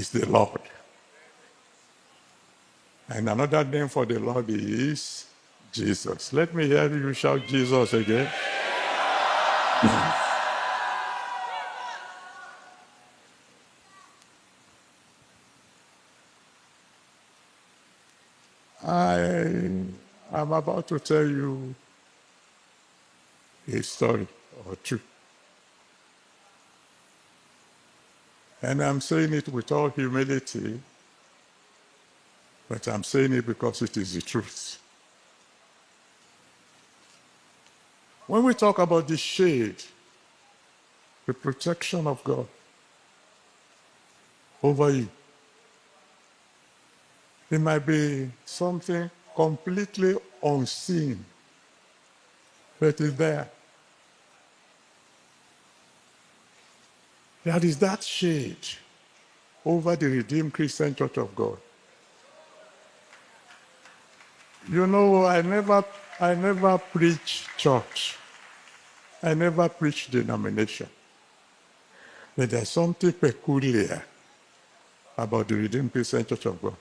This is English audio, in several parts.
is the Lord. And another name for the Lord is Jesus. Let me hear you shout Jesus again. I am about to tell you a story or two. And I'm saying it with all humility, but I'm saying it because it is the truth. When we talk about the shade, the protection of God over you, it might be something completely unseen, but it's there. There is that shade over the Redeemed Christian Church of God. You know, I never preach church. I never preach denomination. But there's something peculiar about the Redeemed Christian Church of God.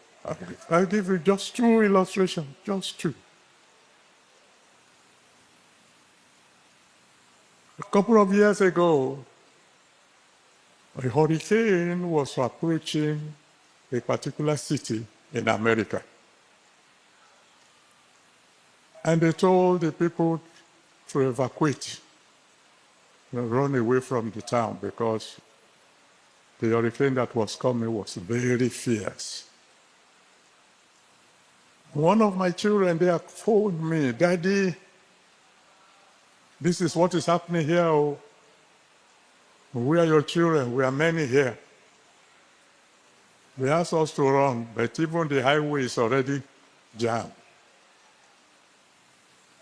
I'll give you just two illustrations, just two. A couple of years ago, a hurricane was approaching a particular city in America. And they told the people to evacuate, run away from the town because the hurricane that was coming was very fierce. One of my children there phoned me, "Daddy, this is what is happening here. Oh. We are your children. We are many here. They asked us to run, but even the highway is already jammed.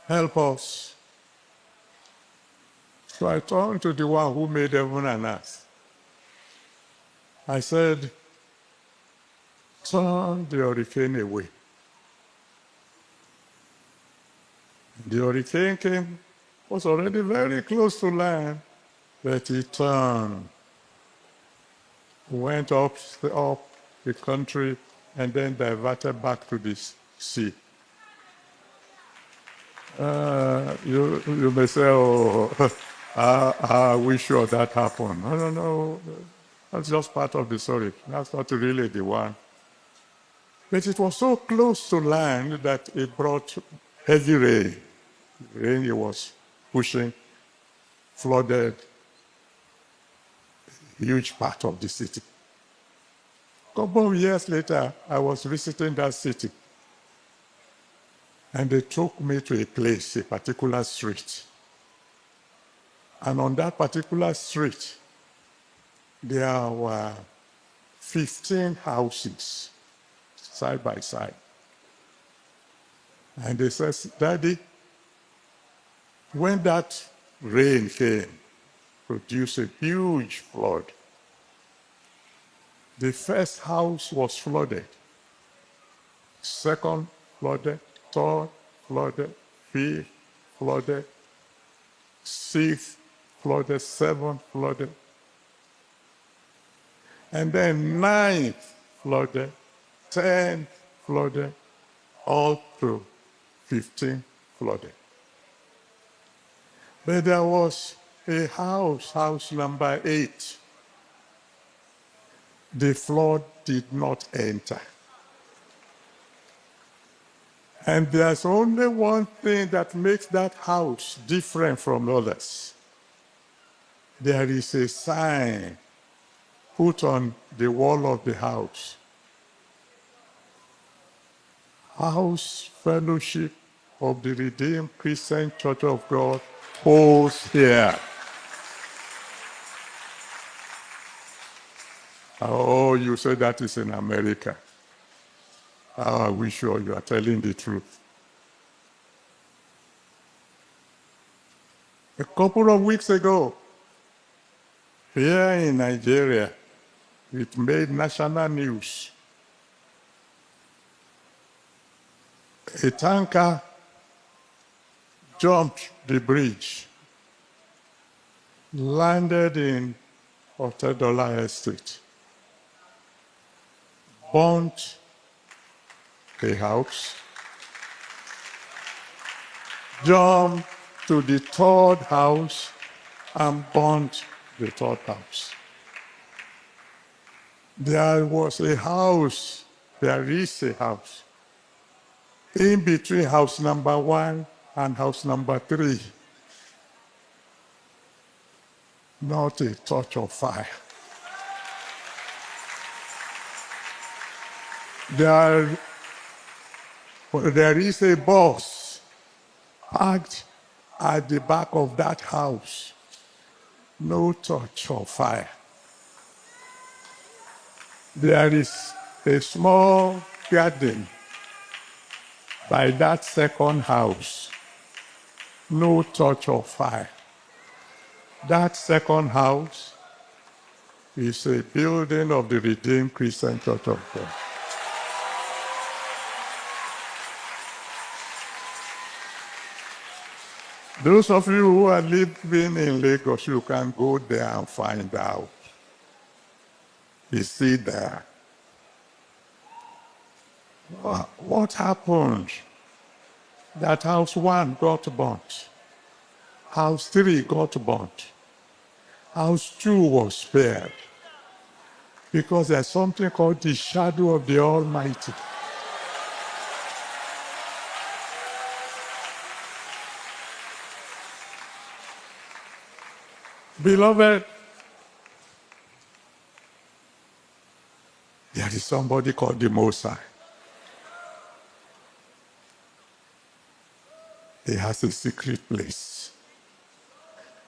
Help us." So I turned to the one who made heaven and earth. I said, "Turn the hurricane away." The hurricane came, was already very close to land, but it turned, went up the country, and then diverted back to the sea. You may say, "Oh, are we sure that happened?" No. That's just part of the story. That's not really the one. But it was so close to land that it brought heavy rain. The rain it was pushing, flooded a huge part of the city. A couple of years later, I was visiting that city. And they took me to a place, a particular street. And on that particular street, there were 15 houses side by side. And they said, "Daddy, when that rain came, produced a huge flood. The first house was flooded. Second flooded, third flooded, fifth flooded, sixth flooded, seventh flooded. And then ninth flooded, 10th flooded, all to 15 flooded. But there was a house number 8. The flood did not enter. And there's only one thing that makes that house different from others. There is a sign put on the wall of the house. House Fellowship of the Redeemed Christian Church of God holds here. Oh, you say that is in America. Are we sure you are telling the truth? A couple of weeks ago, here in Nigeria, it made national news. A tanker jumped the bridge, landed in Otedola Estate. burnt the house, jumped to the third house, and burnt the third house. There was a house, there is a house, in between house number 1 and house number 3. Not a touch of fire. There is a bus parked at the back of that house. No touch of fire. There is a small garden by that second house. No touch of fire. That second house is a building of the Redeemed Christian Church of God. Those of you who are living in Lagos, you can go there and find out. You see there. What happened? That house 1 got burnt. House 3 got burnt. House 2 was spared. Because there's something called the shadow of the Almighty. Beloved, there is somebody called the Most High. He has a secret place.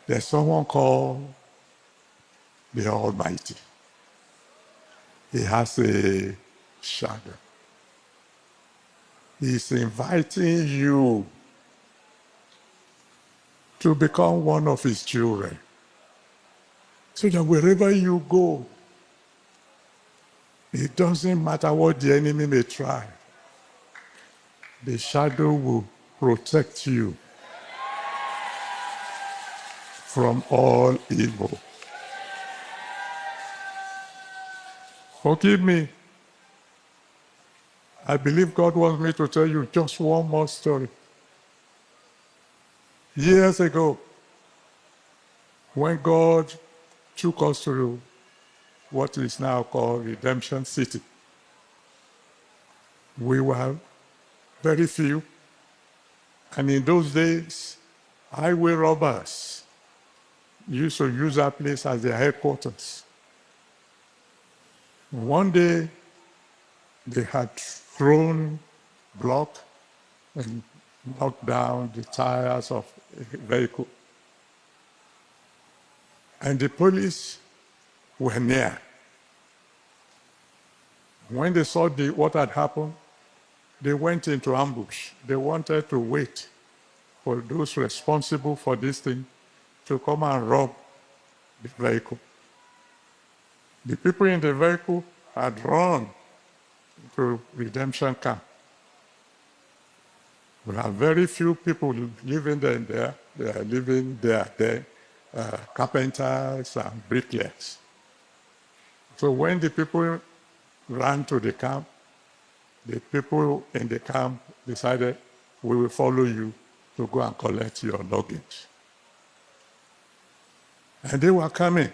There's someone called the Almighty. He has a shadow. He's inviting you to become one of his children. So that wherever you go, it doesn't matter what the enemy may try, the shadow will protect you from all evil. Forgive me. I believe God wants me to tell you just one more story. Years ago, when God took us to what is now called Redemption City, we were very few. And in those days, highway robbers used to use that place as their headquarters. One day, they had thrown block and knocked down the tires of a vehicle. And the police were near. When they saw what had happened, they went into ambush. They wanted to wait for those responsible for this thing to come and rob the vehicle. The people in the vehicle had run to redemption camp. We have very few people living there. They are living there. Carpenters and bricklayers. So when the people ran to the camp, the people in the camp decided, we will follow you to go and collect your luggage. And they were coming.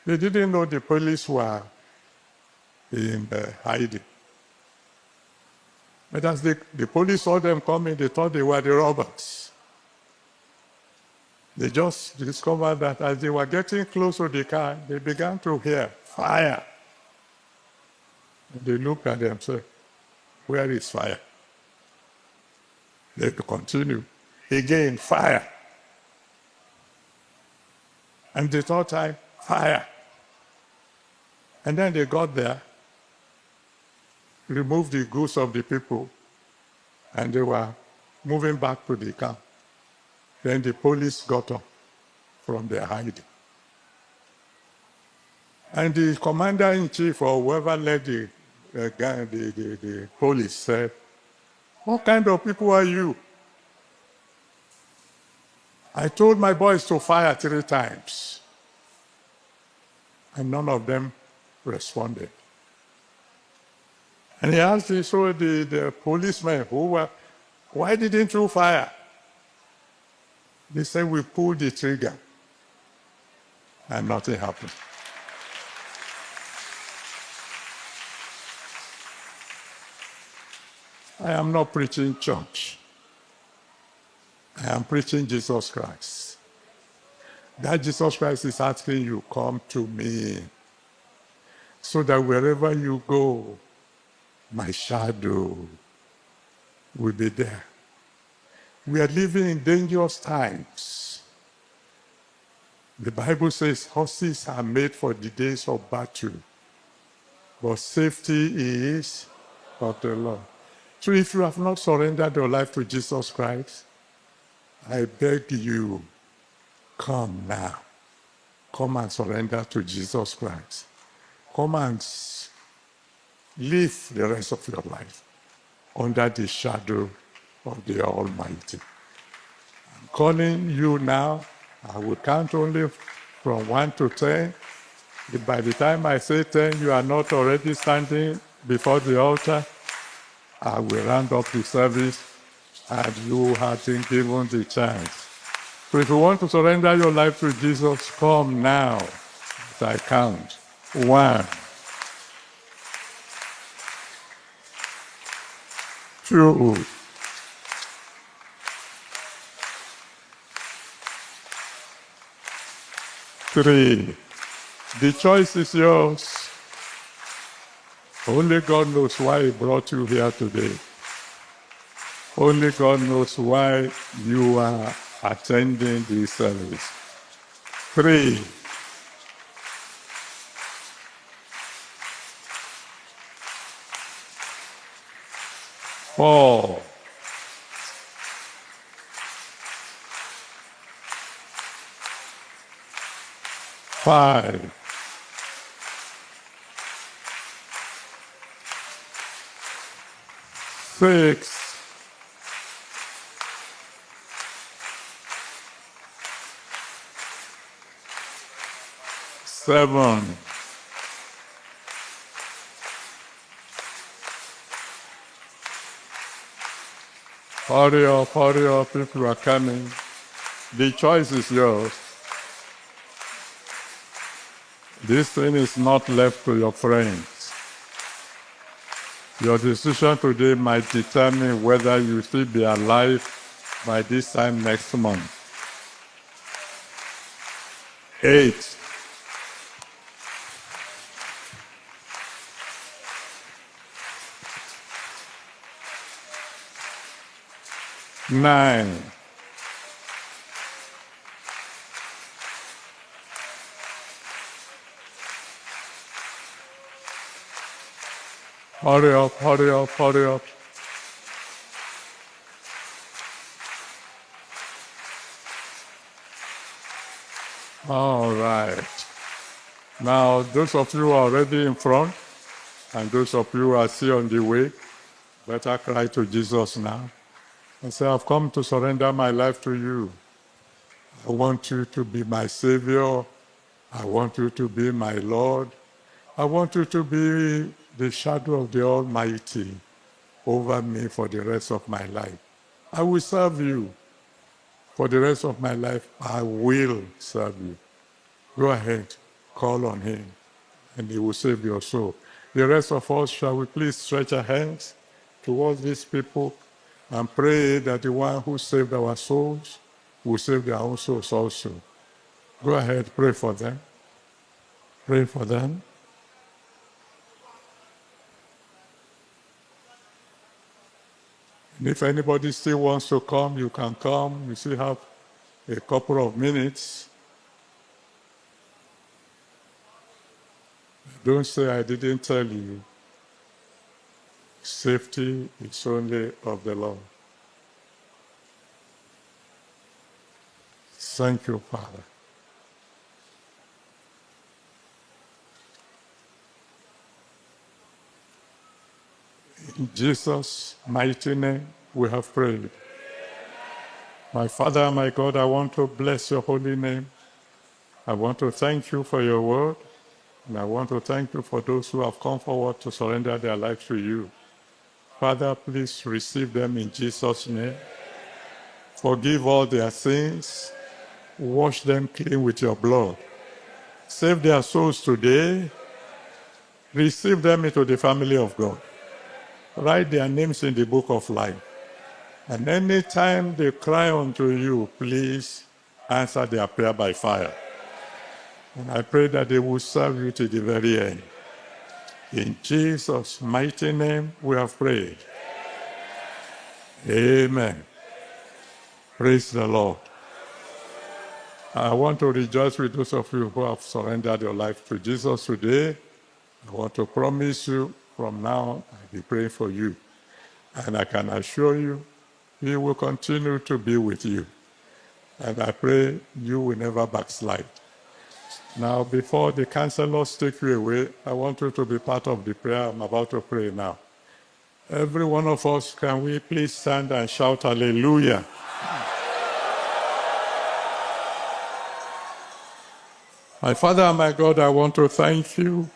They didn't know the police were in hiding. But as the police saw them coming, they thought they were the robbers. They just discovered that as they were getting close to the car, they began to hear fire. And they looked at them and said, where is fire? They continue. Again, fire. And the third time, fire. And then they got there, removed the goods of the people, and they were moving back to the camp. Then the police got up from their hiding. And the commander-in-chief, or whoever led the police, said, what kind of people are you? I told my boys to fire 3 times. And none of them responded. And he asked the policemen why didn't you fire? They said, we pulled the trigger and nothing happened. I am not preaching church. I am preaching Jesus Christ. That Jesus Christ is asking you, come to me, so that wherever you go, my shadow will be there. We are living in dangerous times. The Bible says horses are made for the days of battle, but safety is of the Lord. So if you have not surrendered your life to Jesus Christ, I beg you, come now. Come and surrender to Jesus Christ. Come and live the rest of your life under the shadow of the Almighty. I'm calling you now. I will count only from 1 to 10. If by the time I say 10, you are not already standing before the altar, I will round up the service and you have been given the chance. So if you want to surrender your life to Jesus, come now as I count. 1, 2, 3. The choice is yours. Only God knows why He brought you here today. Only God knows why you are attending this service. 3. 4. 5. 6. 7. 'Hurry up if you are coming. The choice is yours. This thing is not left to your friends. Your decision today might determine whether you still be alive by this time next month. 8. 9. 'Hurry up. All right. Now, those of you who are already in front, and those of you who are still on the way, better cry to Jesus now and say, I've come to surrender my life to you. I want you to be my Savior. I want you to be my Lord. I want you to be the shadow of the Almighty over me for the rest of my life. I will serve you. For the rest of my life, I will serve you. Go ahead, call on Him, and He will save your soul. The rest of us, shall we please stretch our hands towards these people and pray that the one who saved our souls will save their own souls also. Go ahead, pray for them. Pray for them. And if anybody still wants to come, you can come. We still have a couple of minutes. Don't say I didn't tell you. Safety is only of the Lord. Thank you, Father. In Jesus' mighty name, we have prayed. My Father, my God, I want to bless your holy name. I want to thank you for your word. And I want to thank you for those who have come forward to surrender their lives to you. Father, please receive them in Jesus' name. Forgive all their sins. Wash them clean with your blood. Save their souls today. Receive them into the family of God. Write their names in the book of life. And anytime they cry unto you, please answer their prayer by fire. And I pray that they will serve you to the very end. In Jesus' mighty name we have prayed. Amen. Praise the Lord. I want to rejoice with those of you who have surrendered your life to Jesus today. I want to promise you from now I'll be praying for you. And I can assure you, He will continue to be with you. And I pray you will never backslide. Now, before the counselors take you away, I want you to be part of the prayer I'm about to pray now. Every one of us, can we please stand and shout hallelujah? My Father and my God, I want to thank you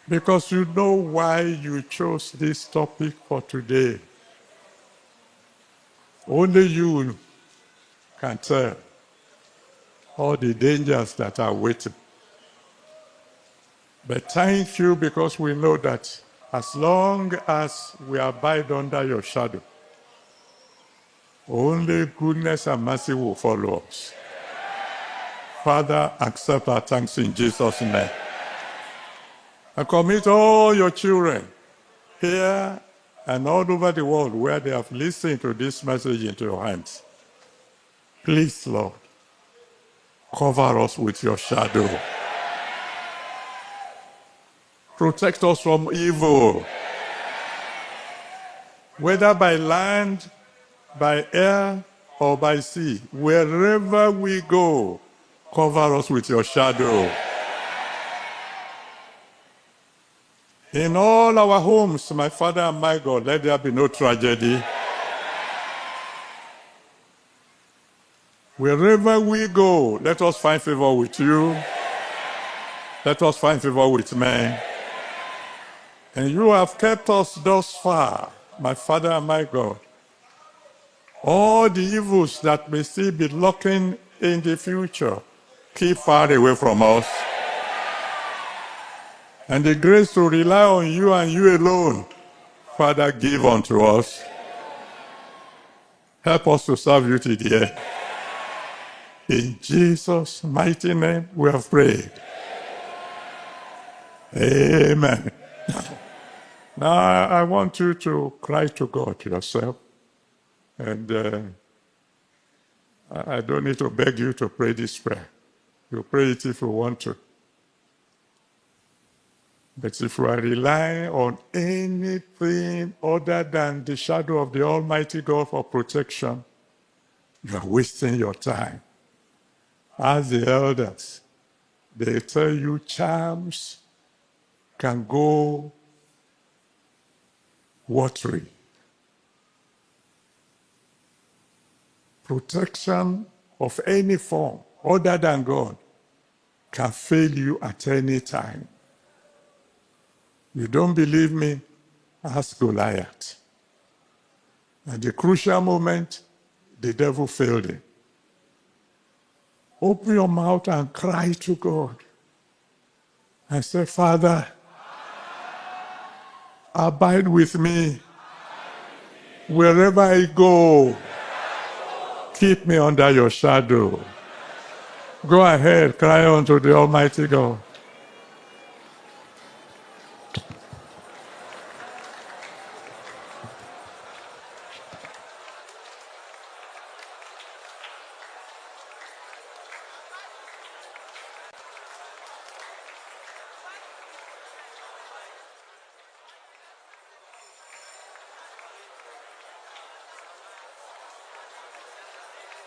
because you know why you chose this topic for today. Only you can tell all the dangers that are waiting. But thank you because we know that as long as we abide under your shadow, only goodness and mercy will follow us. Father, accept our thanks in Jesus' name. I commit all your children here and all over the world where they have listened to this message into your hands. Please, Lord, cover us with your shadow. Protect us from evil, whether by land, by air, or by sea. Wherever we go, cover us with your shadow. In all our homes, my Father and my God, let there be no tragedy. Wherever we go, let us find favor with you. Let us find favor with men. And you have kept us thus far, my Father and my God. All the evils that may still be lurking in the future, keep far away from us. And the grace to rely on you and you alone, Father, give unto us. Help us to serve you to the end. In Jesus' mighty name we have prayed. Amen. Now I want you to cry to God yourself. And I don't need to beg you to pray this prayer. You pray it if you want to. But if you are relying on anything other than the shadow of the Almighty God for protection, you are wasting your time. As the elders, they tell you charms can go watery. Protection of any form other than God can fail you at any time. You don't believe me? Ask Goliath. At the crucial moment, the devil failed him. Open your mouth and cry to God. And say, Father, abide with me. Wherever I go, keep me under your shadow. Go ahead, cry unto the Almighty God.